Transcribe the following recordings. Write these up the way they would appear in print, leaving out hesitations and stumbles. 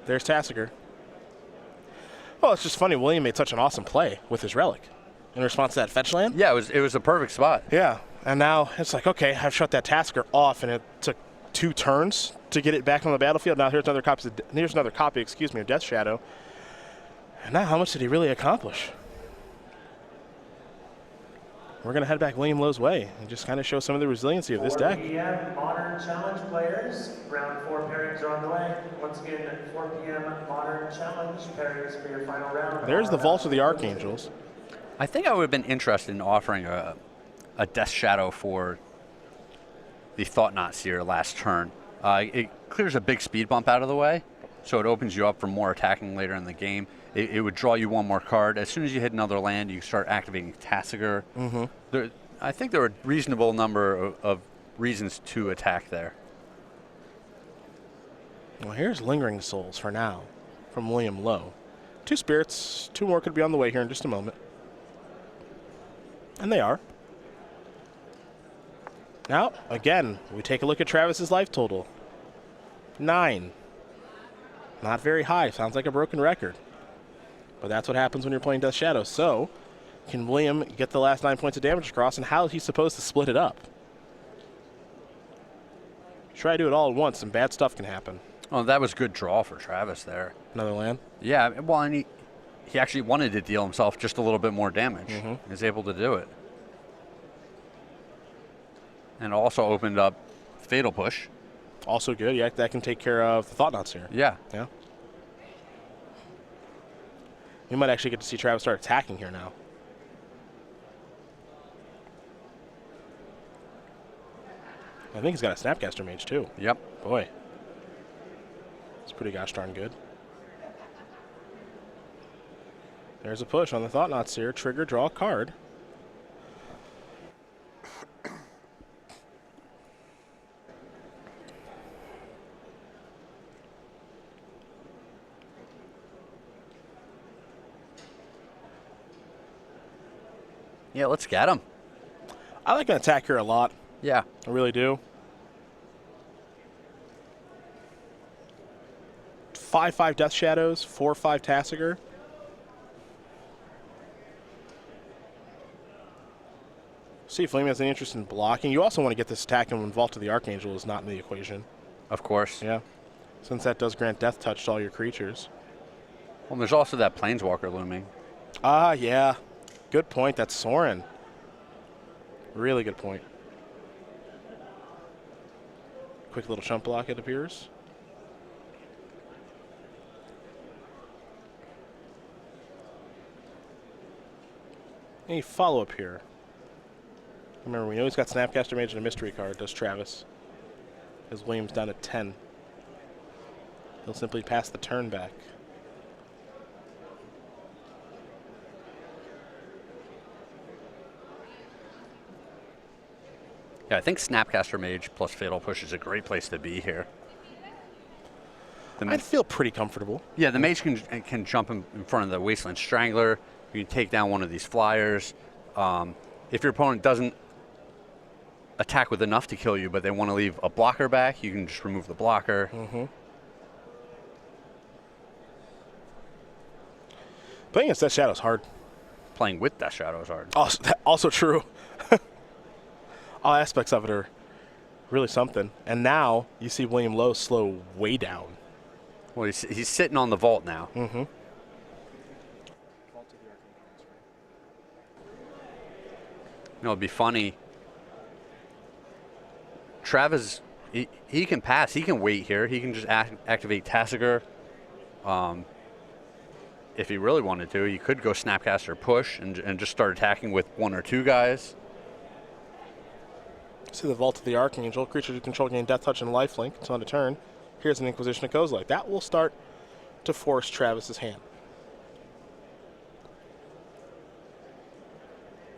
There's Tassiger. Well, it's just funny. William made such an awesome play with his relic in response to that fetch land. Yeah, it was a perfect spot. Yeah, and now it's like, okay, I've shut that Tasker off, and it took 2 turns to get it back on the battlefield. Now here's another copy, of Death Shadow. And now how much did he really accomplish? We're going to head back William Lowe's way and just kind of show some of the resiliency of this deck. 4 p.m. Modern Challenge players. Round 4 pairings are on the way. Once again, at 4 p.m. Modern Challenge pairings for your final round. There's the Vault of the Archangels. I think I would have been interested in offering a Death Shadow for the Thought-Knot Seer last turn. It clears a big speed bump out of the way, so it opens you up for more attacking later in the game. It would draw you 1 more card. As soon as you hit another land, you start activating Tassiger. I think there were a reasonable number of reasons to attack there. Well, here's Lingering Souls for now from William Lowe. 2 spirits, 2 more could be on the way here in just a moment. And they are. Now, again, we take a look at Travis's life total. 9. Not very high. Sounds like a broken record. But that's what happens when you're playing Death Shadow. So, can William get the last 9 points of damage across, and how is he supposed to split it up? Try to do it all at once, some bad stuff can happen. Oh, that was good draw for Travis there. Another land? Yeah, well, and he actually wanted to deal himself just a little bit more damage. He was able to do it. And also opened up Fatal Push. Also good. Yeah, that can take care of the Thought-Knots here. Yeah. Yeah. We might actually get to see Travis start attacking here now. I think he's got a Snapcaster Mage too. Yep. Boy. It's pretty gosh darn good. There's a push on the Thought-Knot Seer. Trigger, draw a card. Yeah, let's get him. I like an attack here a lot. Yeah. I really do. 5/5 Death Shadows, 4/5 Tassiger. See if William has any interest in blocking. You also want to get this attack in when Vault of the Archangel is not in the equation. Of course. Yeah. Since that does grant Death Touch to all your creatures. Well, there's also that Planeswalker looming. Ah, yeah. Good point. That's Sorin. Really good point. Quick little chump block, it appears. Any follow-up here? Remember, we know he's got Snapcaster Mage and a mystery card, does Travis. As William's down at 10. He'll simply pass the turn back. Yeah, I think Snapcaster Mage plus Fatal Push is a great place to be here. I'd feel pretty comfortable. Yeah, the Mage can jump in front of the Wasteland Strangler. You can take down one of these flyers. If your opponent doesn't attack with enough to kill you, but they want to leave a blocker back, you can just remove the blocker. Playing against Death Shadow is hard. Playing with Death Shadow is hard. Also true. All aspects of it are really something. And now you see William Lowe slow way down. Well, he's sitting on the vault now. Mm-hmm. It'd be funny. Travis, he can pass. He can wait here. He can just activate Tassiger. If he really wanted to, he could go Snapcaster Push and just start attacking with 1 or 2 guys. See the Vault of the Archangel. Creatures you control gain Death Touch and Lifelink. It's on a turn. Here's an Inquisition of Kozilek. That will start to force Travis's hand.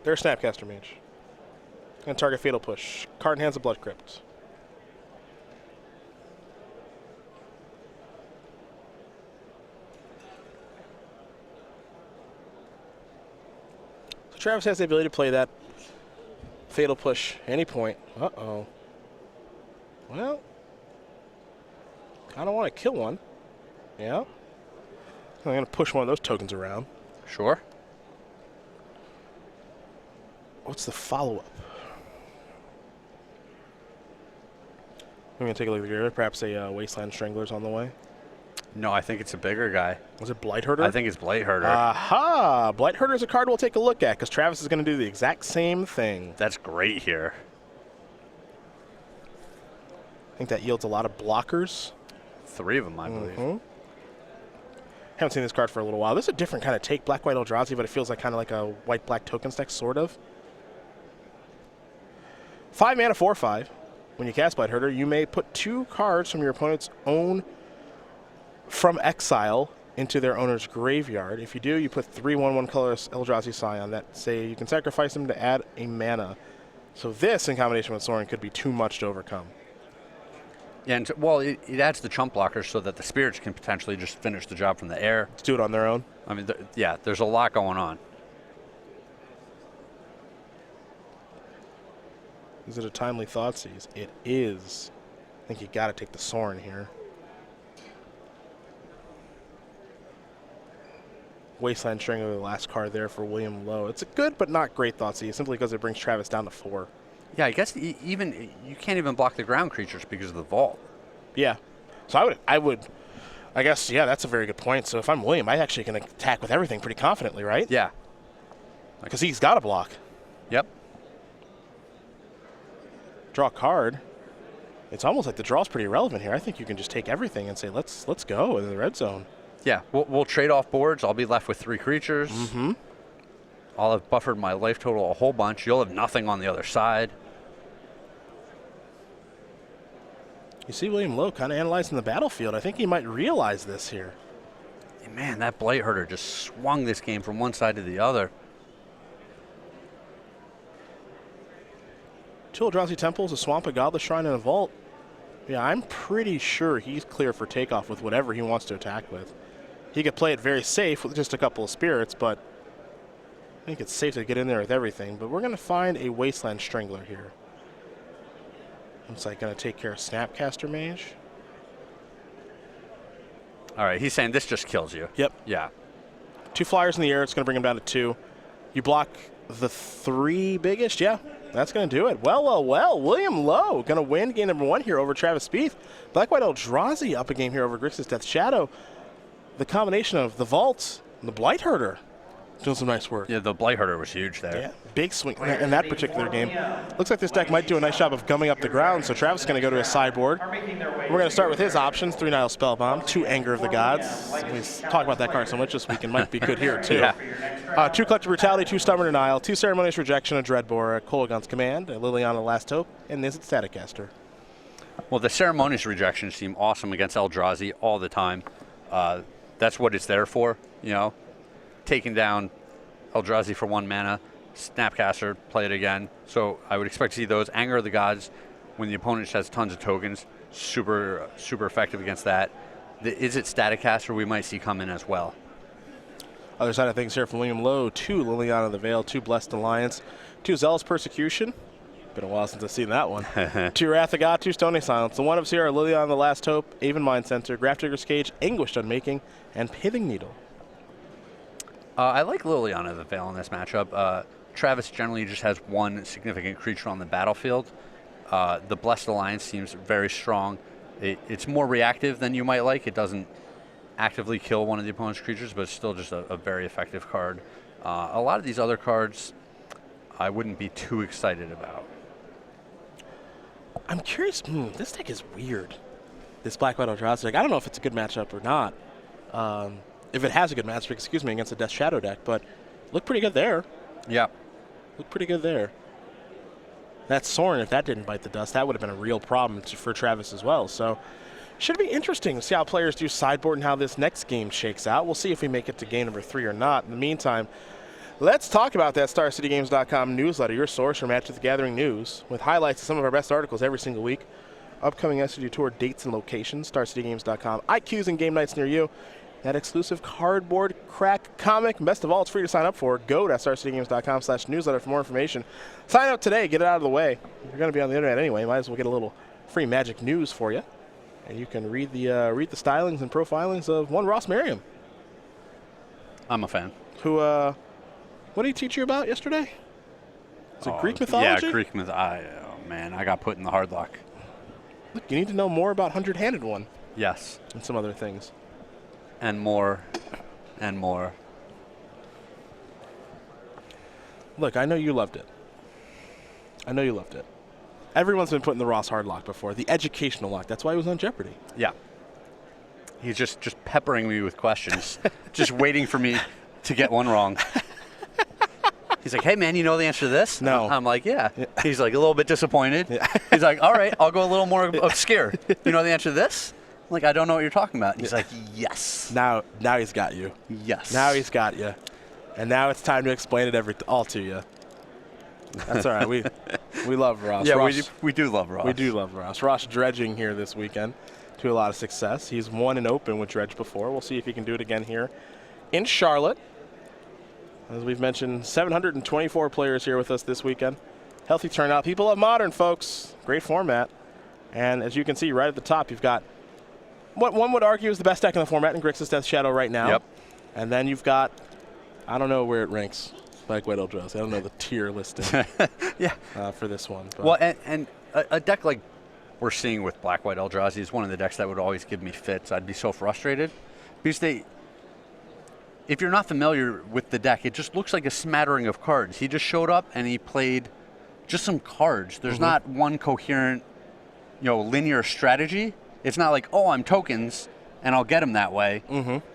There's Snapcaster Mage. And target Fatal Push. Card in hands of Blood Crypt. So Travis has the ability to play that Fatal Push any point. Uh-oh. Well, I don't want to kill one. Yeah. I'm going to push one of those tokens around. Sure. What's the follow-up? I'm going to take a look here. Perhaps a Wasteland Strangler's on the way. No, I think it's a bigger guy. Was it Blightherder? I think it's Blightherder. Aha! Blightherder is a card we'll take a look at because Travis is going to do the exact same thing. That's great here. I think that yields a lot of blockers. 3 of them, I believe. Haven't seen this card for a little while. This is a different kind of take. Black-White Eldrazi, but it feels like kind of like a white-black token stack, sort of. 5 mana, 4/5. When you cast Blightherder, you may put 2 cards from your opponent's own from exile into their owner's graveyard. If you do, you put 3 1/1 colorless Eldrazi Scion that say you can sacrifice them to add a mana. So this, in combination with Sorin, could be too much to overcome. Yeah, and well, it adds the chump blockers so that the spirits can potentially just finish the job from the air. Let's do it on their own. I mean, yeah, there's a lot going on. Is it a timely Thoughtseize? It is. I think you got to take the Sorin here. Wasteland Strangler, the last card there for William Lowe. It's a good but not great Thoughtseize, simply because it brings Travis down to 4. Yeah, I guess even you can't even block the ground creatures because of the vault. Yeah. So I guess, yeah, that's a very good point. So if I'm William, I actually can attack with everything pretty confidently, right? Yeah. Because he's got a block. Yep. Draw a card. It's almost like the draw's pretty irrelevant here. I think you can just take everything and say, let's go in the red zone. Yeah, we'll trade off boards. I'll be left with 3 creatures. Mm-hmm. I'll have buffered my life total a whole bunch. You'll have nothing on the other side. You see William Lowe kind of analyzing the battlefield. I think he might realize this here. And man, that Blightherder just swung this game from one side to the other. 2 Eldrazi Temples, a Swamp, a Godless Shrine, and a Vault. Yeah, I'm pretty sure he's clear for takeoff with whatever he wants to attack with. He could play it very safe with just a couple of spirits, but I think it's safe to get in there with everything. But we're going to find a Wasteland Strangler here. Looks like going to take care of Snapcaster Mage. All right, he's saying this just kills you. Yep. Yeah. 2 flyers in the air. It's going to bring him down to 2. You block the 3 biggest. Yeah, that's going to do it. Well. William Lowe going to win game number 1 here over Travis Speth. Black-White Eldrazi up a game here over Grixis Death Shadow. The combination of the Vault and the Blightherder doing some nice work. Yeah, the Blightherder was huge there. Yeah, big swing in that particular game. Looks like this deck might do a nice job of gumming up the ground, so Travis is going to go to his sideboard. We're going to start with his options: 3 Nihil Spellbomb, 2 Anger of the Gods. We talk about that card so much this week, and might be good here, too. Yeah. 2 Collective Brutality, 2 Stubborn Denial, 2 Ceremonious Rejection, a Dreadbore, a Kolaghan's Command, a Liliana Last Hope, and Izzet Staticaster. Well, the Ceremonious Rejections seem awesome against Eldrazi all the time. That's what it's there for, you know, taking down Eldrazi for 1 mana, Snapcaster, play it again. So I would expect to see those. Anger of the Gods, when the opponent just has tons of tokens, super effective against that. The Izzet Staticaster we might see come in as well. Other side of things here from William Lowe: 2 Liliana the Veil, 2 Blessed Alliance, 2 Zealous Persecution. Been a while since I've seen that one. 2 Wrath of God, 2 Stony Silence. The one-ups here are Liliana the Last Hope, Aven Mind Center, Grafdigger's Cage, Anguished Unmaking, and Pithing Needle. I like Liliana the Veil in this matchup. Travis generally just has 1 significant creature on the battlefield. The Blessed Alliance seems very strong. It's more reactive than you might like. It doesn't actively kill one of the opponent's creatures, but it's still just a very effective card. A lot of these other cards I wouldn't be too excited about. I'm curious. This deck is weird. This Black-White Eldrazi deck. I don't know if it's a good matchup or not. If it has a good matchup, excuse me, against a Death Shadow deck, but looked pretty good there. Yeah. Looked pretty good there. That Sorin, if that didn't bite the dust, that would have been a real problem for Travis as well. So should be interesting to see how players do sideboard and how this next game shakes out. We'll see if we make it to game number 3 or not. In the meantime, let's talk about that StarCityGames.com newsletter, your source for Magic the Gathering news, with highlights of some of our best articles every single week. Upcoming SCG Tour dates and locations, StarCityGames.com, IQs and game nights near you. That exclusive cardboard crack comic. Best of all, it's free to sign up for. Go to StarCityGames.com/newsletter for more information. Sign up today. Get it out of the way. You're going to be on the internet anyway. Might as well get a little free Magic news for you. And you can read the stylings and profilings of one Ross Merriam, I'm a fan. who what did he teach you about yesterday? Is it Greek mythology? Yeah, Greek mythology. Oh, man, I got put in the hard lock. Look, you need to know more about Hundred-Handed One Yes. and some other things. And more. And more. Look, I know you loved it. I know you loved it. Everyone's been put in the Ross hard lock before, the educational lock. That's why he was on Jeopardy. Yeah. He's just peppering me with questions, just waiting for me to get one wrong. He's like, hey, man, you know the answer to this? No. I'm like, yeah. He's like a little bit disappointed. Yeah. He's like, all right, I'll go a little more obscure. You know the answer to this? I'm like, I don't know what you're talking about. And he's like, yes. Now he's got you. Yes. Now he's got you. And now it's time to explain it all to you. That's all right. We love Ross. Yeah, Ross, we do love Ross. We do love Ross. Ross dredging here this weekend to a lot of success. He's won an Open with dredge before. We'll see if he can do it again here in Charlotte. As we've mentioned, 724 players here with us this weekend. Healthy turnout. People love Modern, folks. Great format. And as you can see right at the top, you've got what one would argue is the best deck in the format in Grixis Death Shadow right now. Yep. And then you've got, I don't know where it ranks, like White Eldrazi. I don't know the tier listing yeah. For this one. But. Well, and a deck like we're seeing with Black White Eldrazi is one of the decks that would always give me fits. I'd be so frustrated because if you're not familiar with the deck, it just looks like a smattering of cards. He just showed up and he played just some cards. There's not one coherent, linear strategy. It's not like, oh, I'm tokens and I'll get him that way.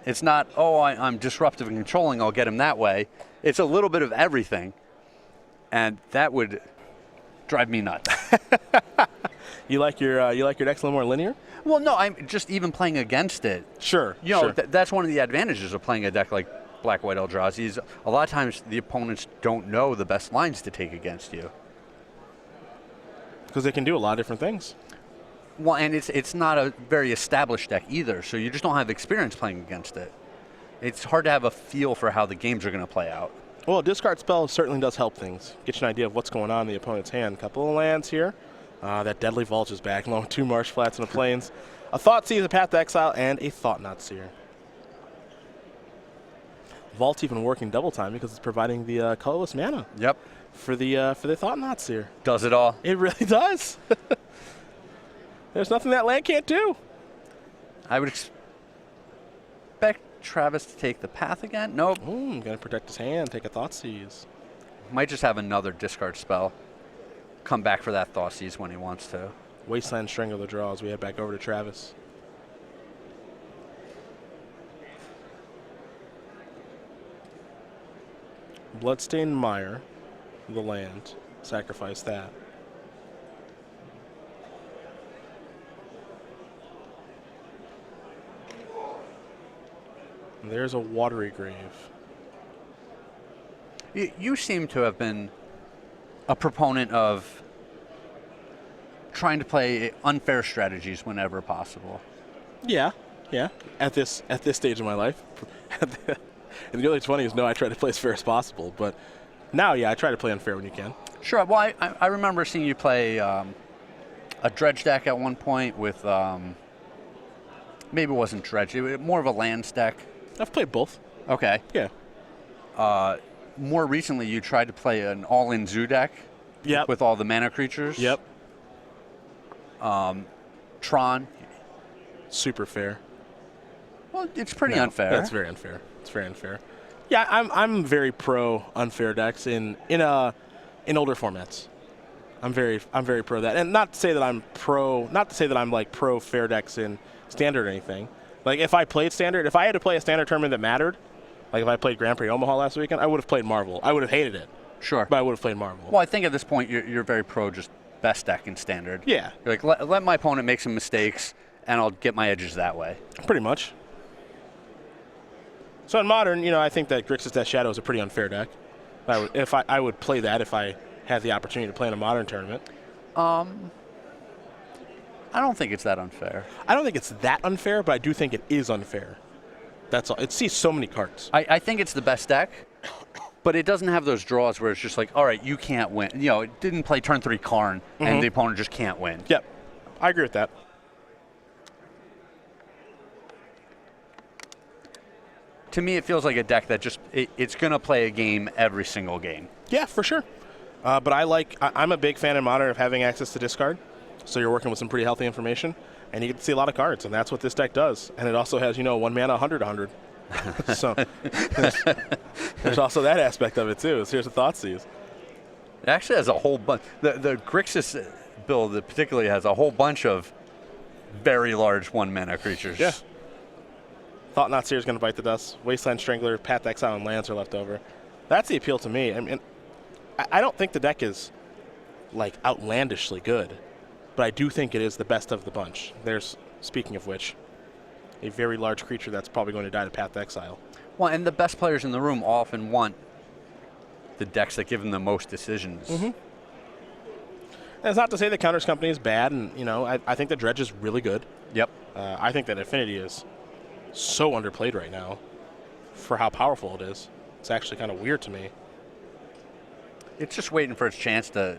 It's not, oh, I'm disruptive and controlling, I'll get him that way. It's a little bit of everything, and that would drive me nuts. You like your decks a little more linear? Well, no, I'm just even playing against it. Sure. Sure. That's one of the advantages of playing a deck like Black White Eldrazi is a lot of times the opponents don't know the best lines to take against you. Because they can do a lot of different things. Well, and it's not a very established deck either, so you just don't have experience playing against it. It's hard to have a feel for how the games are going to play out. Well, a discard spell certainly does help things. Get you an idea of what's going on in the opponent's hand. Couple of lands here. That Deadly Vault is back, along with 2 Marsh Flats and a Plains. A Thoughtseize, a Path to Exile, and a Thought-Knot Seer. Vault even working double time because it's providing the colorless mana. Yep. For the Thought-Knot Seer. Does it all. It really does. There's nothing that land can't do. I would expect Travis to take the path again. Nope. Gonna protect his hand, take a Thoughtseize. Might just have another discard spell. Come back for that Thoughtseize when he wants to. Wasteland Strangler draw as we head back over to Travis. Bloodstained Mire, the land. Sacrifice that. And there's a Watery Grave. You seem to have been a proponent of trying to play unfair strategies whenever possible. Yeah. At this stage of my life. In the early 20s, no, I try to play as fair as possible. But now, yeah, I try to play unfair when you can. Sure. Well, I remember seeing you play a dredge deck at one point with maybe it wasn't dredge, it was more of a lands deck. I've played both. Okay. Yeah. More recently, you tried to play an all-in zoo deck. Yep. With all the mana creatures. Yep. Tron. Super fair. Well, it's pretty unfair. That's very unfair. It's very unfair. Yeah, I'm very pro unfair decks in older formats. I'm very pro that, and not to say that I'm like pro fair decks in standard or anything. Like if I played standard, if I had to play a standard tournament that mattered, like if I played Grand Prix Omaha last weekend, I would have played Marvel. I would have hated it. Sure. But I would have played Marvel. Well, I think at this point you're very pro just best deck in standard. Yeah. You're like let my opponent make some mistakes, and I'll get my edges that way. Pretty much. So in Modern, I think that Grixis Death Shadow is a pretty unfair deck. I would play that if I had the opportunity to play in a Modern tournament. I don't think it's that unfair. I don't think it's that unfair, but I do think it is unfair. That's all. It sees so many cards. I think it's the best deck, but it doesn't have those draws where it's just like, all right, you can't win. It didn't play turn 3 Karn, and the opponent just can't win. Yep. I agree with that. to me, it feels like a deck that just it's going to play a game every single game. Yeah, for sure. But I'm a big fan in Modern of having access to discard, so you're working with some pretty healthy information, and you get to see a lot of cards, and that's what this deck does. And it also has, 1 mana, 100. So there's also that aspect of it, too. So here's the Thoughtseize. It actually has a whole bunch. The Grixis build particularly has a whole bunch of very large 1 mana creatures. Yeah. Thought Not Seer is going to bite the dust. Wasteland Strangler, Path to Exile, and lands are left over. That's the appeal to me. I mean, I don't think the deck is, outlandishly good, but I do think it is the best of the bunch. There's, speaking of which, a very large creature that's probably going to die to Path to Exile. Well, and the best players in the room often want the decks that give them the most decisions. Mm-hmm. And it's not to say the Counters Company is bad, and, I think the Dredge is really good. Yep. I think that Affinity is so underplayed right now for how powerful it is. It's actually kind of weird to me. It's just waiting for its chance to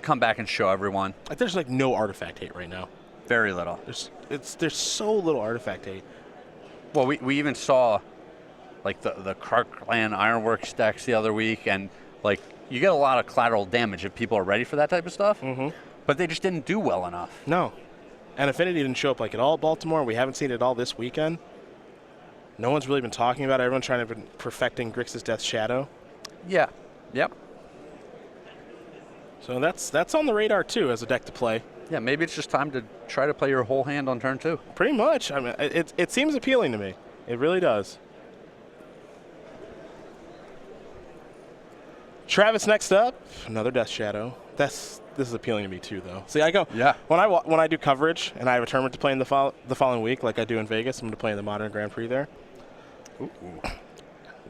come back and show everyone. There's no artifact hate right now. Very little. There's so little artifact hate. Well, we even saw the Karkland Ironworks decks the other week, and you get a lot of collateral damage if people are ready for that type of stuff. Mm-hmm. But they just didn't do well enough. No. And Affinity didn't show up at all at Baltimore. We haven't seen it all this weekend. No one's really been talking about it. Everyone's trying to be perfecting Grixis Death Shadow. Yeah. Yep. So that's on the radar, too, as a deck to play. Yeah, maybe it's just time to try to play your whole hand on turn 2. Pretty much. I mean, it seems appealing to me. It really does. Travis next up. Another Death Shadow. This is appealing to me too, though. See, I go when I do coverage and I have a tournament to play in the following week, like I do in Vegas. I'm going to play in the Modern Grand Prix there. Ooh.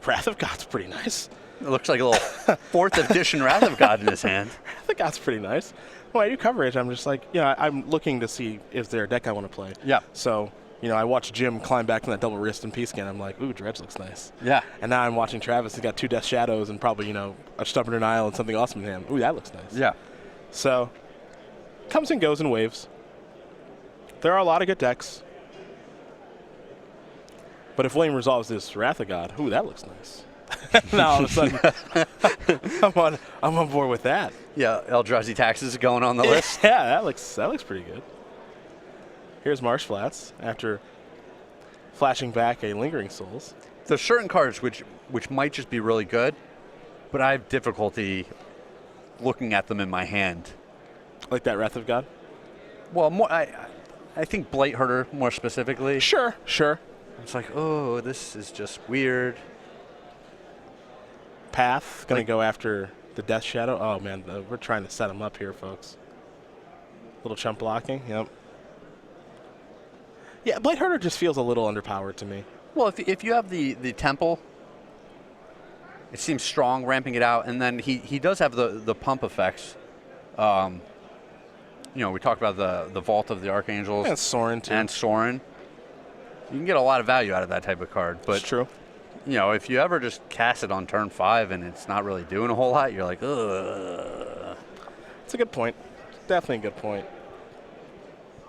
Wrath of God's pretty nice. It looks like a little 4th edition Wrath of God in his hand. Wrath of God's pretty nice. When I do coverage, I'm just I'm looking to see if there's a deck I want to play. Yeah. So, I watched Jim climb back from that double wrist and Peace Scan. I'm like, ooh, Dredge looks nice. Yeah. And now I'm watching Travis. He's got 2 Death Shadows and probably, a Stubborn Denial and something awesome in him. Ooh, that looks nice. Yeah. So, comes and goes in waves. There are a lot of good decks. But if William resolves this Wrath of God, ooh, that looks nice. Now all of a sudden, I'm on board with that. Yeah, Eldrazi Taxes going on the list. Yeah, that looks pretty good. Here's Marsh Flats after flashing back a Lingering Souls. There's certain cards which might just be really good, but I have difficulty looking at them in my hand. Like that Wrath of God? Well, more I think Blight Herder more specifically. Sure. It's like, oh, this is just weird. Path, going to go after the Death Shadow. Oh, man, we're trying to set him up here, folks. Little chump blocking, yep. Yeah, Blight Herder just feels a little underpowered to me. Well, if you have the Temple, it seems strong, ramping it out, and then he does have the pump effects. We talked about the Vault of the Archangels. And Sorin, too. And Sorin. You can get a lot of value out of that type of card. But it's true. If you ever just cast it on turn 5 and it's not really doing a whole lot, you're like, ugh. It's a good point. Definitely a good point.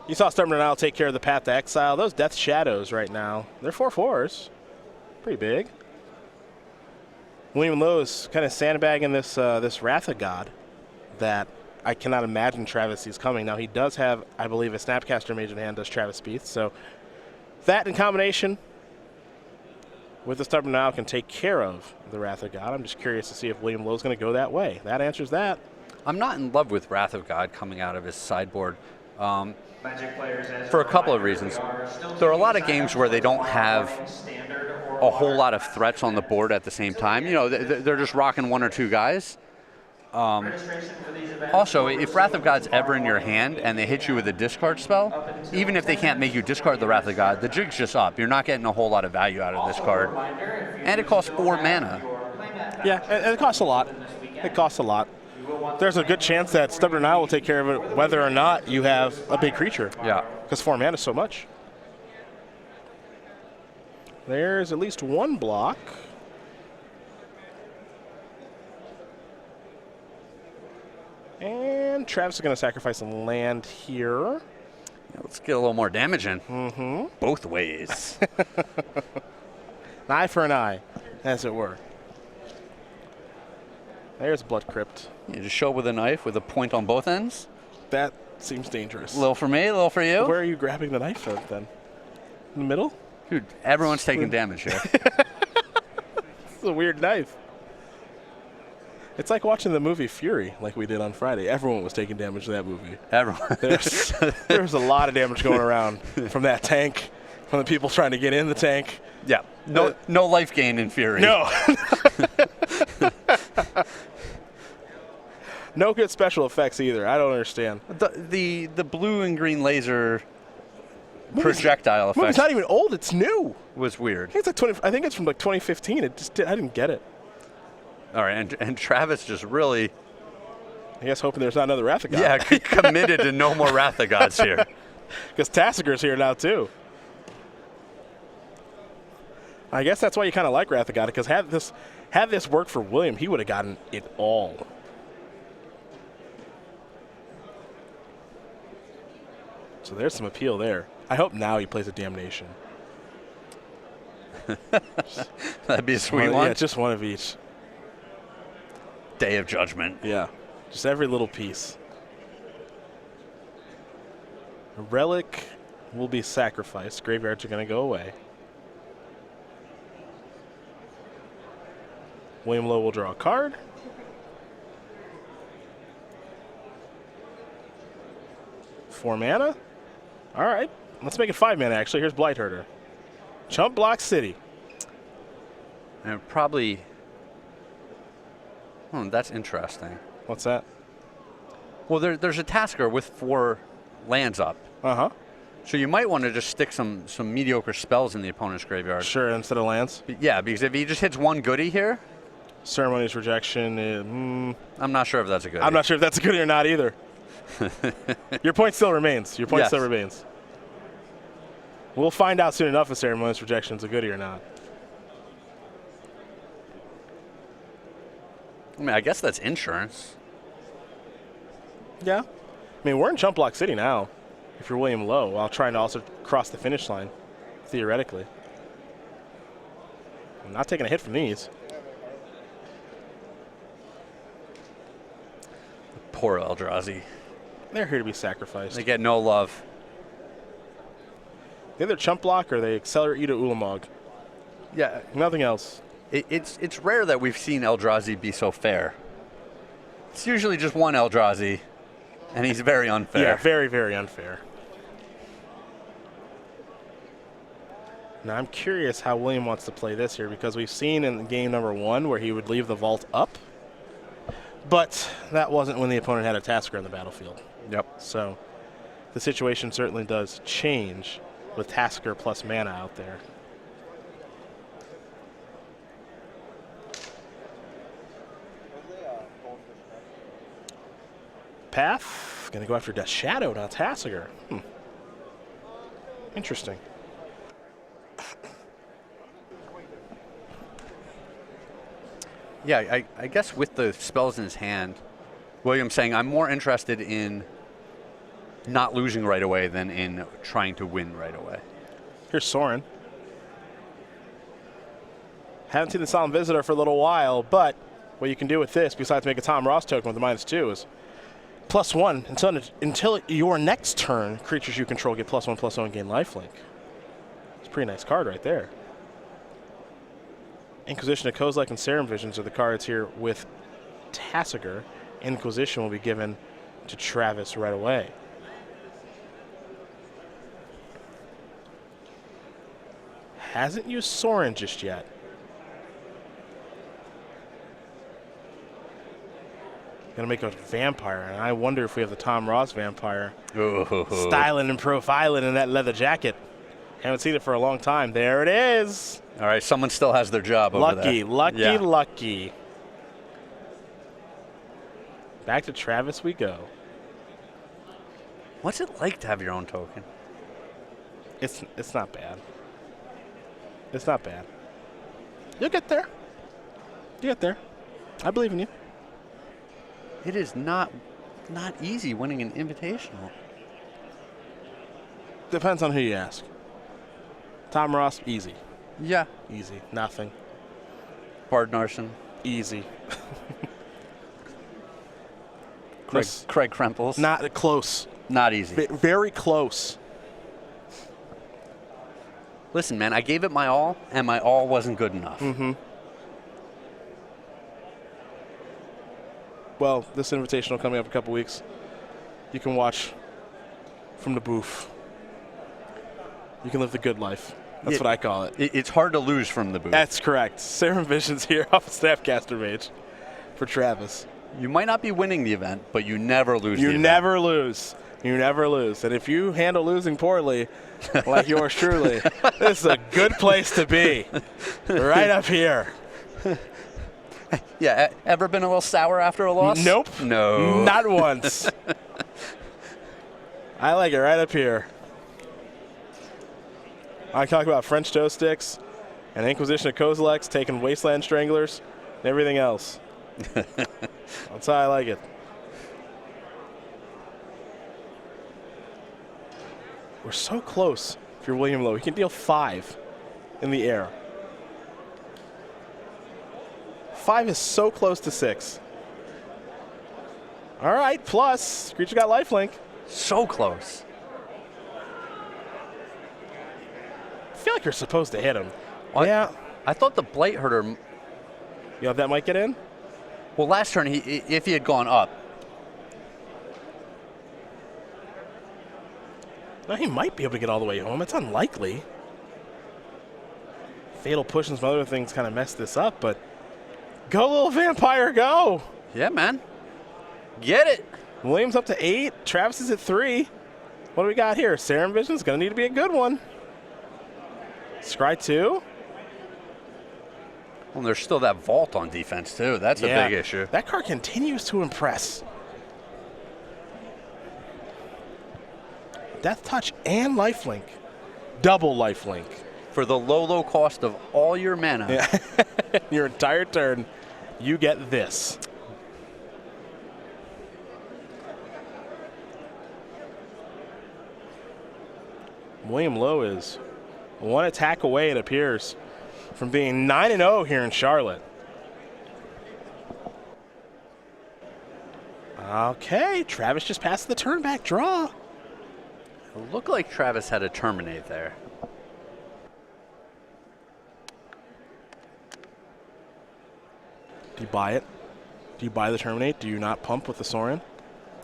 You saw Stubborn Denial take care of the Path to Exile. Those Death Shadows right now, they're 4/4s. Pretty big. William Lowe's kind of sandbagging this Wrath of God that I cannot imagine Travis sees coming. Now, he does have, I believe, a Snapcaster Mage in hand, does Travis Speth. So that in combination with the Stubborn Denial can take care of the Wrath of God. I'm just curious to see if William Lowe's going to go that way. That answers that. I'm not in love with Wrath of God coming out of his sideboard for a couple of reasons. There are a lot of games where they don't have a whole lot of threats on the board at the same time. They're just rocking 1 or 2 guys. Also, if Wrath of God's ever in your hand and they hit you with a discard spell, even if they can't make you discard the Wrath of God, the jig's just up. You're not getting a whole lot of value out of this card. And it costs 4 mana. Yeah, and it costs a lot. It costs a lot. There's a good chance that Stubborn Denial will take care of it whether or not you have a big creature. Yeah. Because 4 mana is so much. There's at least 1 block. And Travis is going to sacrifice a land here. Yeah, let's get a little more damage in. Mm-hmm. Both ways. eye for an eye, as it were. There's Blood Crypt. You just show with a knife with a point on both ends. That seems dangerous. A little for me, a little for you. Where are you grabbing the knife at, then? In the middle? Dude, everyone's taking damage here. It's a weird knife. It's like watching the movie Fury, like we did on Friday. Everyone was taking damage in that movie. Everyone. There's a lot of damage going around from that tank, from the people trying to get in the tank. Yeah. No life gain in Fury. No. No good special effects either. I don't understand. The blue and green laser projectile Movie's effect not even old. It's new. was weird. I think it's like I think it's from like 2015. I didn't get it. All right, and Travis just really, I guess hoping there's not another Wrath of God. yeah, committed to no more Wrath of Gods here. Because Tassiger's here now too. I guess that's why you kind of like Wrath of God, because had this worked for William, he would have gotten it all. So there's some appeal there. I hope now he plays a Damnation. That'd be a sweet one. Yeah, just one of each. Day of Judgment. Yeah, just every little piece. A relic will be sacrificed. Graveyards are going to go away. William Lowe will draw a card. Four mana. All right, let's make it 5 mana, actually. Here's Blightherder. Chump Block City. And probably, that's interesting. What's that? Well, there's a Tasker with 4 lands up. Uh-huh. So you might want to just stick some mediocre spells in the opponent's graveyard. Sure, instead of lands. Yeah, because if he just hits one goodie here, Ceremony's Rejection. I'm not sure if that's a goodie. I'm not sure if that's a goodie or not either. Your point still remains. Your point Yes. still remains. We'll find out soon enough if Ceremony's Rejection is a goodie or not. I mean, I guess that's insurance. Yeah. I mean, we're in Chump Block City now, if you're William Lowe, while trying to also cross the finish line, theoretically. I'm not taking a hit from these. Poor Eldrazi. They're here to be sacrificed. They get no love. They either Chump Block or they accelerate you to Ulamog. Yeah, Nothing else. it's rare that we've seen Eldrazi be so fair. It's usually just one Eldrazi, and he's very unfair. Yeah, very, very unfair. Now, I'm curious how William wants to play this here, because we've seen in game number 1 where he would leave the vault up, but that wasn't when the opponent had a Tasker in the battlefield. Yep. So the situation certainly does change with Tasker plus mana out there. Path, going to go after Death Shadow, not Tassiger. Interesting. Yeah, I guess with the spells in his hand, William's saying, I'm more interested in not losing right away than in trying to win right away. Here's Sorin. Haven't seen the Solemn Visitor for a little while, but what you can do with this, besides make a Tom Ross token with a -2, is +1 until your next turn, creatures you control get +1/+1 and gain lifelink. It's a pretty nice card right there. Inquisition of Kozilek and Serum Visions are the cards here with Tassiger. Inquisition will be given to Travis right away. Hasn't used Sorin just yet. Gonna make a vampire, and I wonder if we have the Tom Ross vampire. Ooh. Styling and profiling in that leather jacket. Haven't seen it for a long time. There it is. All right, someone still has their job over there. Lucky. Yeah. Back to Travis we go. What's it like to have your own token? It's not bad. It's not bad. You'll get there. You get there. I believe in you. It is not easy winning an invitational. Depends on who you ask. Tom Ross, easy. Yeah. Easy. Nothing. Bard Narson. Easy. Craig Krempels. Not close. Not easy. Very close. Listen, man, I gave it my all, and my all wasn't good enough. Mm-hmm. Well, this invitational coming up in a couple weeks, you can watch from the booth. You can live the good life. That's what I call it. It's hard to lose from the booth. That's correct. Serum Vision's here off of Snapcaster Mage for Travis. You might not be winning the event, but you never lose the event. You never lose. You never lose. And if you handle losing poorly, like yours truly, this is a good place to be. Right up here. Yeah, ever been a little sour after a loss? Nope. No. Not once. I like it right up here. I talk about French toast sticks and Inquisition of Kozilek's taking Wasteland Stranglers and everything else. That's how I like it. We're so close. If you're William Lowe, he can deal 5 in the air. 5 is so close to 6. All right, plus, creature got lifelink. So close. I feel like you're supposed to hit him. Well, yeah. I thought the Blight Herder. You know, that might get in? Well, last turn, if he had gone up. No, he might be able to get all the way home. It's unlikely. Fatal Push and some other things kind of messed this up, but go, little vampire, go. Yeah, man. Get it. Williams up to 8. Travis is at 3. What do we got here? Serum Vision's going to need to be a good one. Scry 2. Well, there's still that vault on defense, too. That's a big issue. That card continues to impress. Death Touch and Lifelink. Double Lifelink. For the low cost of all your mana. Yeah. Your entire turn, you get this. William Lowe is one attack away, it appears, from being 9-0 here in Charlotte. Okay, Travis just passed the turn back draw. It looked like Travis had to terminate there. Do you buy it? Do you buy the terminate? Do you not pump with the Sorin?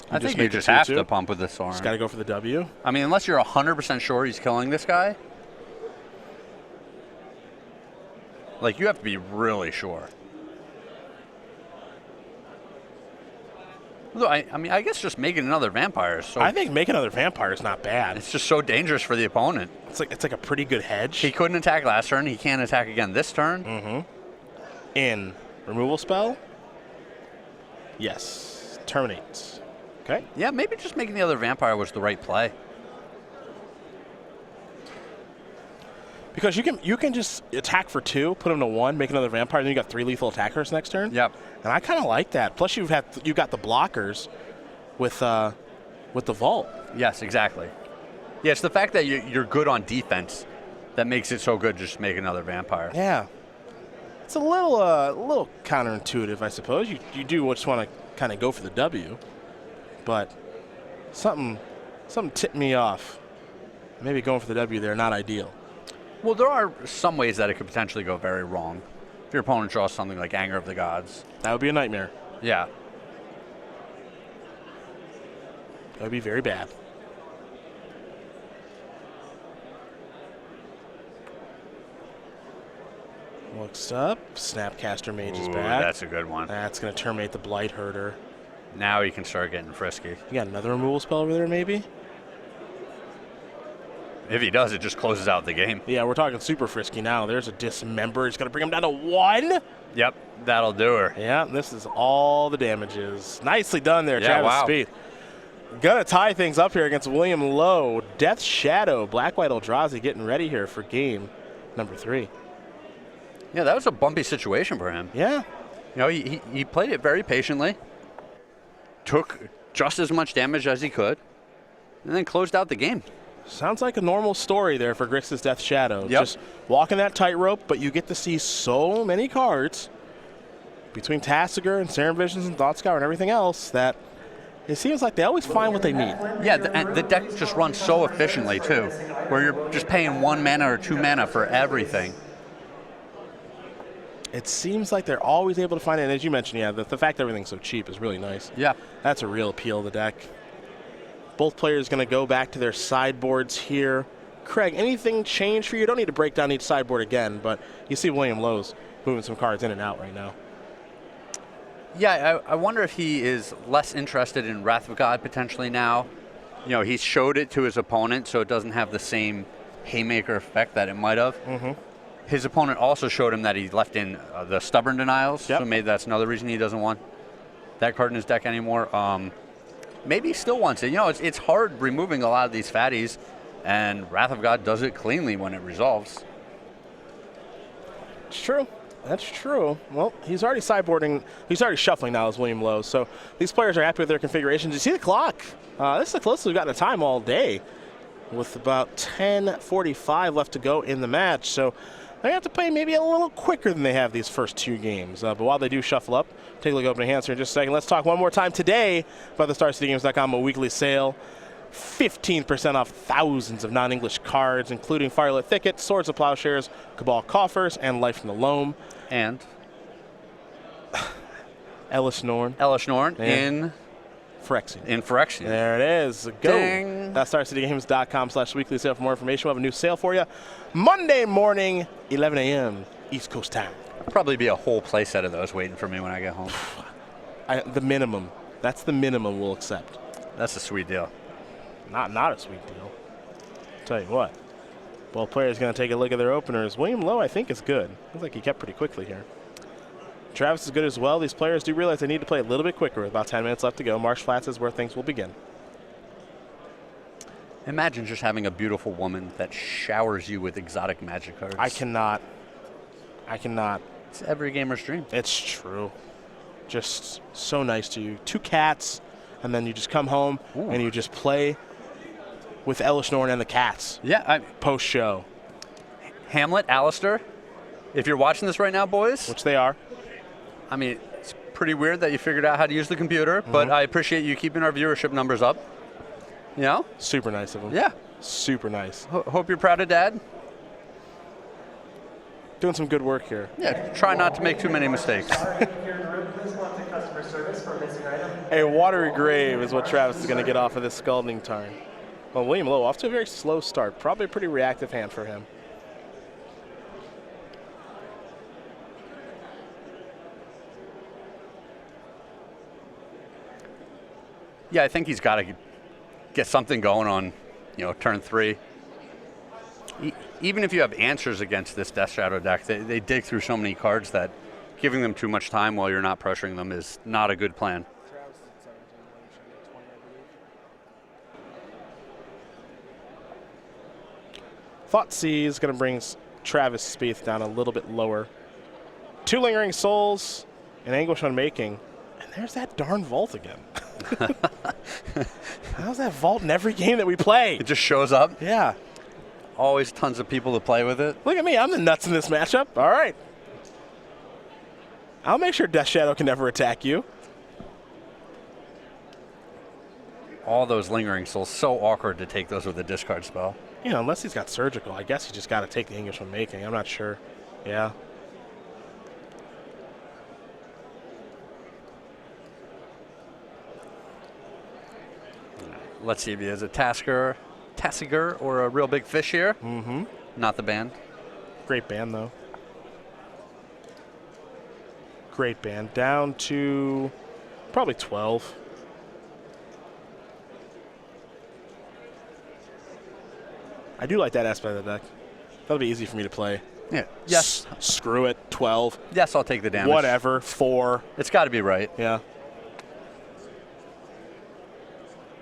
I think you just have to pump with the Sorin. Just got to go for the W. I mean, unless you're 100% sure he's killing this guy. Like, you have to be really sure. Although, I mean, I guess just making another vampire is so... I think making another vampire is not bad. It's just so dangerous for the opponent. It's like a pretty good hedge. He couldn't attack last turn. He can't attack again this turn. Mm-hmm. In removal spell? Yes. Terminate. Okay. Yeah, maybe just making the other vampire was the right play. Because you can just attack for 2, put him to 1, make another vampire, then you got 3 lethal attackers next turn. Yep. And I kind of like that. Plus you've got the blockers with the vault. Yes, exactly. Yeah, it's the fact that you're good on defense that makes it so good. Just make another vampire. Yeah. It's a little counterintuitive, I suppose. You do just want to kind of go for the W, but something tipped me off. Maybe going for the W there, not ideal. Well, there are some ways that it could potentially go very wrong. If your opponent draws something like Anger of the Gods. That would be a nightmare. Yeah. That would be very bad. Looks up. Snapcaster Mage is back. That's a good one. That's going to terminate the Blight Herder. Now he can start getting frisky. You got another removal spell over there, maybe? If he does, it just closes out the game. Yeah, we're talking super frisky now. There's a Dismember. He's going to bring him down to 1. Yep, that'll do her. Yeah, this is all the damages. Nicely done there, Yeah, Travis wow. Speth. Gonna tie things up here against William Lowe. Death Shadow, Black-White Eldrazi getting ready here for game number 3. Yeah, that was a bumpy situation for him. Yeah. You know, he played it very patiently, took just as much damage as he could, and then closed out the game. Sounds like a normal story there for Grixis Death Shadow. Yep. Just walking that tightrope, but you get to see so many cards between Tasigur and Serum Visions and Thought Scour and everything else that it seems like they always find what they need. Yeah, and the deck just runs so efficiently, too, where you're just paying 1 mana or 2 mana for everything. It seems like they're always able to find it. And as you mentioned, yeah, the fact that everything's so cheap is really nice. Yeah. That's a real appeal of the deck. Both players going to go back to their sideboards here. Craig, anything change for you? You don't need to break down each sideboard again, but you see William Lowe's moving some cards in and out right now. Yeah, I wonder if he is less interested in Wrath of God potentially now. You know, he showed it to his opponent, so it doesn't have the same haymaker effect that it might have. Mm-hmm. His opponent also showed him that he left in the Stubborn Denials, Yep. so maybe that's another reason he doesn't want that card in his deck anymore. Maybe he still wants it. You know, it's hard removing a lot of these fatties, and Wrath of God does it cleanly when it resolves. It's true. That's true. Well, he's already sideboarding. He's already shuffling now as William Lowe. So these players are happy with their configurations. You see the clock. This is the closest we've gotten to time all day with about 10:45 left to go in the match. So they have to play maybe a little quicker than they have these first 2 games. But while they do shuffle up, take a look at opening hands here in just a second. Let's talk one more time today about the StarCityGames.com, a weekly sale. 15% off thousands of non-English cards, including Firelit Thicket, Swords of Plowshares, Cabal Coffers, and Life from the Loam. And Ellis Norn. Elishnorn in Phyrexian. Phyrexian. There it is. Go. Ding. That's StarCityGames.com/weekly sale for more information. We'll have a new sale for you Monday morning, 11 a.m. East Coast time. Probably be a whole playset of those waiting for me when I get home. The minimum. That's the minimum we'll accept. That's a sweet deal. Not a sweet deal. Tell you what. Both players going to take a look at their openers. William Lowe, I think, is good. Looks like he kept pretty quickly here. Travis is good as well. These players do realize they need to play a little bit quicker with about 10 minutes left to go. Marsh Flats is where things will begin. Imagine just having a beautiful woman that showers you with exotic magic cards. I cannot. It's every gamer's dream. It's true. Just so nice to you. 2 cats, and then you just come home and you just play with Ellis Norn and the cats. Yeah. Post-show. Hamlet, Alistair, if you're watching this right now, boys. Which they are. I mean, it's pretty weird that you figured out how to use the computer, but I appreciate you keeping our viewership numbers up. You know? Super nice of them. Yeah. Super nice. Hope you're proud of Dad. Doing some good work here. Yeah, try not to make too many mistakes. A watery grave is what Travis is going to get off of this Scalding Tarn. Well, William Lowe off to a very slow start. Probably a pretty reactive hand for him. Yeah, I think he's got to get something going on, turn 3. Even if you have answers against this Death Shadow deck, they dig through so many cards that giving them too much time while you're not pressuring them is not a good plan. Thoughtseize is going to bring Travis Speth down a little bit lower. 2 Lingering Souls and Anguish Unmaking. And there's that darn vault again. How's that vault in every game that we play? It just shows up. Yeah. Always tons of people to play with it. Look at me. I'm the nuts in this matchup. All right. I'll make sure Death Shadow can never attack you. All those Lingering Souls, so awkward to take those with a discard spell. Unless he's got Surgical, I guess you just got to take the English Unmaking. I'm not sure. Yeah. Let's see if he has a Tasigur or a Real Big Fish here. Mm-hmm. Not the band. Great band, though. Great band. Down to probably 12. I do like that aspect of the deck. That'll be easy for me to play. Yeah. Yes. Screw it. 12. Yes, I'll take the damage. Whatever. 4. It's got to be right. Yeah.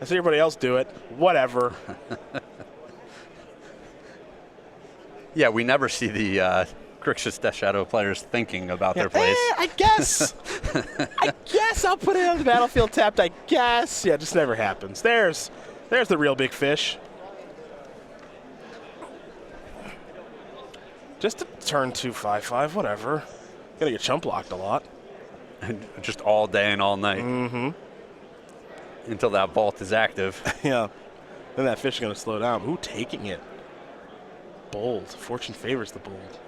I see everybody else do it. Whatever. Yeah, we never see the Grixis Death Shadow players thinking about their plays. I guess. I guess I'll put it on the battlefield tapped. I guess. Yeah, it just never happens. There's the Real Big Fish. Just a turn 2/5/5, whatever. Gonna get chump blocked a lot. Just all day and all night. Mm-hmm. Until that vault is active. Yeah. Then that fish is gonna slow down. Ooh, taking it. Bold. Fortune favors the bold.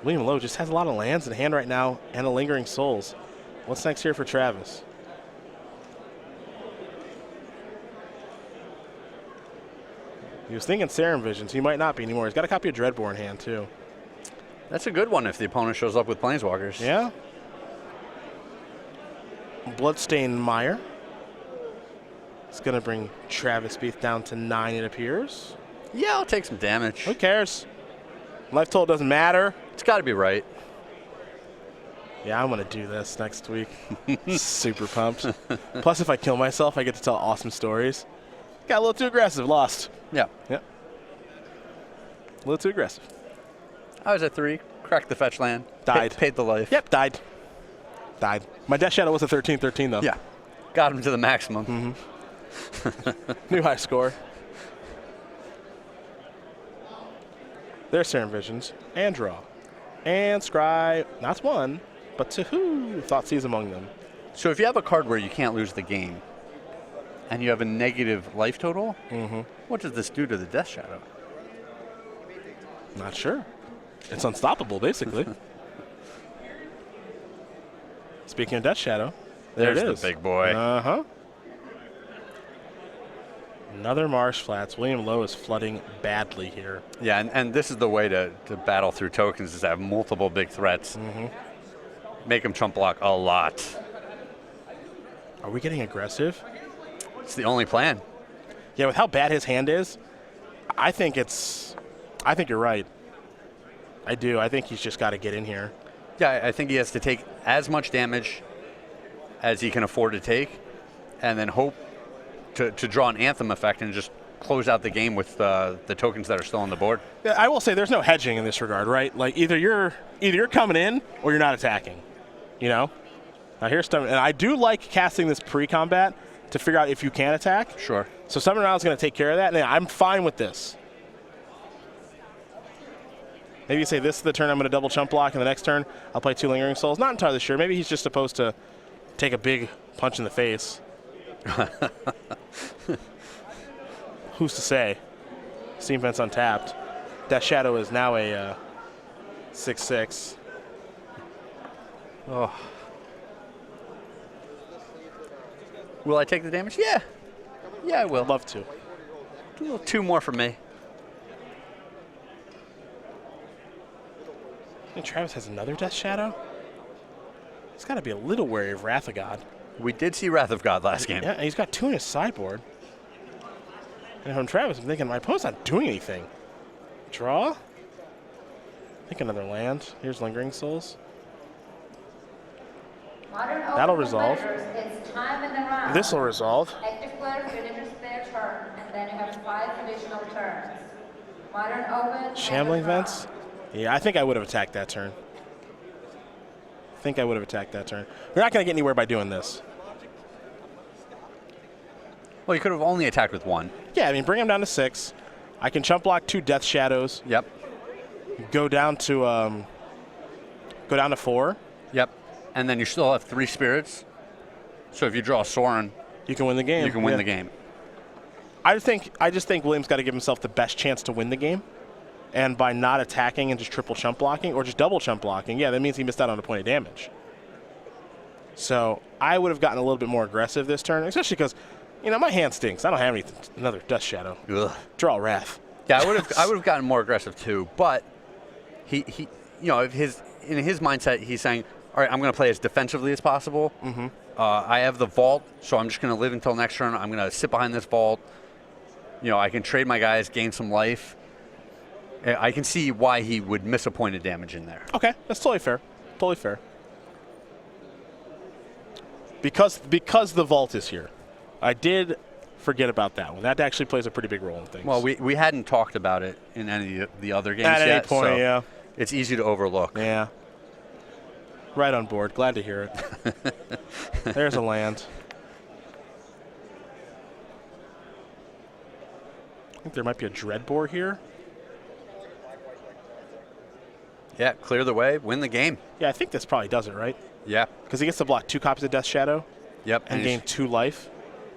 William Lowe just has a lot of lands in hand right now and a lingering souls. What's next here for Travis? He was thinking Serum Visions. He might not be anymore. He's got a copy of Dreadbore in hand, too. That's a good one if the opponent shows up with Planeswalkers. Yeah. Bloodstained Mire. It's going to bring Travis Speth down to 9, it appears. Yeah, I'll take some damage. Who cares? Life total doesn't matter. It's got to be right. Yeah, I'm going to do this next week. Super pumped. Plus, if I kill myself, I get to tell awesome stories. Got a little too aggressive. Lost. Yeah. Yep. A little too aggressive. I was at 3. Cracked the fetch land. Died. Paid the life. Yep, died. Died. My Death Shadow was a 13/13, though. Yeah. Got him to the maximum. New high score. There's Serum Visions. And draw. And scry. Not one, but to who? Thoughtseize among them. So if you have a card where you can't lose the game, and you have a negative life total, what does this do to the Death Shadow? Not sure. It's unstoppable, basically. Speaking of Death Shadow, there There's it is. the big boy. Uh-huh. Another Marsh Flats. William Lowe is flooding badly here. Yeah, and this is the way to battle through tokens, is to have multiple big threats. Make them chump block a lot. Are we getting aggressive? It's the only plan. Yeah, with how bad his hand is, I think you're right. I do. I think he's just got to get in here. Yeah, I think he has to take as much damage as he can afford to take, and then hope to draw an Anthem effect and just close out the game with the tokens that are still on the board. Yeah, I will say there's no hedging in this regard, right? Like either you're coming in or you're not attacking. You know? Now here's Stubborn, and I do like casting this pre-combat to figure out if you can attack. Sure. So Stubborn Round is going to take care of that, and I'm fine with this. Maybe you say this is the turn I'm going to double chump block, and the next turn I'll play 2 Lingering Souls. Not entirely sure. Maybe he's just supposed to take a big punch in the face. Who's to say? Steam Fence untapped. Death Shadow is now a 6/6. Oh. Will I take the damage? Yeah. Yeah, I will. I'd love to. A little 2 more for me. I think Travis has another Death Shadow. He's got to be a little wary of Wrath of God. We did see Wrath of God last game. Yeah, and he's got 2 in his sideboard. And from Travis, I'm thinking my opponent's not doing anything. Draw? I think another land. Here's Lingering Souls. That'll resolve. It's time in the round. This will resolve. Active player finishes their turn, and then you have 5 additional turns. Modern Open. Shambling end of round. Vents? Yeah, I think I would have attacked that turn. We're not going to get anywhere by doing this. Well, you could have only attacked with 1. Yeah, I mean, bring him down to 6. I can chump block 2 Death Shadows. Yep. Go down to 4. Yep. And then you still have 3 spirits. So if you draw Sorin, You can win the game. you can win Yeah. the game. I just think Williams got to give himself the best chance to win the game. And by not attacking and just triple chump blocking or just double chump blocking, yeah, that means he missed out on a point of damage. So I would have gotten a little bit more aggressive this turn, especially because, my hand stinks. I don't have anything. Another Death Shadow. Ugh. Draw Wrath. Yeah, I would have gotten more aggressive too, but he in his mindset, he's saying, all right, I'm going to play as defensively as possible. I have the vault, so I'm just going to live until next turn. I'm going to sit behind this vault. I can trade my guys, gain some life. I can see why he would miss a point of damage in there. Okay, that's totally fair. Totally fair. Because the vault is here. I did forget about that one. That actually plays a pretty big role in things. Well, we hadn't talked about it in any of the other games At yet, any point, so yeah. it's easy to overlook. Yeah. Right on board. Glad to hear it. There's a land. I think there might be a Dreadbore here. Yeah, clear the way, win the game. Yeah, I think this probably does it, right? Yeah. Because he gets to block 2 copies of Death Shadow Yep. and gain 2 life.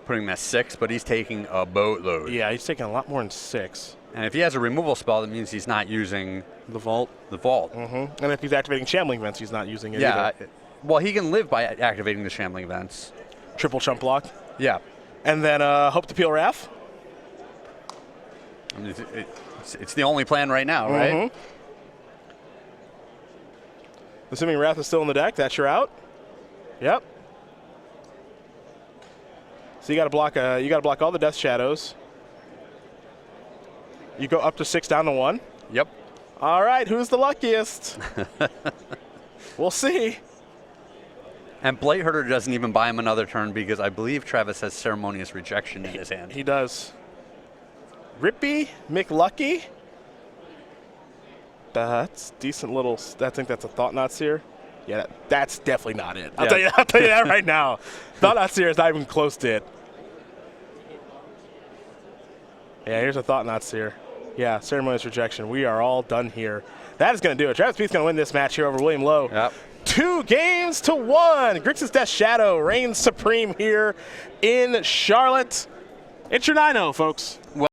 Putting him at 6, but he's taking a boatload. Yeah, he's taking a lot more than 6. And if he has a removal spell, that means he's not using The Vault. the vault. Mm-hmm. And if he's activating Shambling Events, he's not using it Yeah. either. Well, he can live by activating the Shambling Events. Triple chump block. Yeah. And then Hope to Peel Wrath. I mean, it's the only plan right now, right? Mm-hmm. Assuming Wrath is still in the deck, that's your out. Yep. So you got to block. You got to block all the Death Shadows. You go up to 6, down to 1. Yep. All right, who's the luckiest? We'll see. And Blightherder doesn't even buy him another turn because I believe Travis has Ceremonious Rejection in his hand. He does. Rippy McLucky. That's decent little. I think that's a Thought Knot Seer. Yeah, that's definitely not it. I'll tell you that right now. Thought Knot Seer is not even close to it. Yeah, here's a Thought Knot Seer. Yeah, Ceremonious Rejection. We are all done here. That is going to do it. Travis Spieth's going to win this match here over William Lowe. Yep. 2 games to 1. Grixis Death Shadow reigns supreme here in Charlotte. It's your 9-0, folks.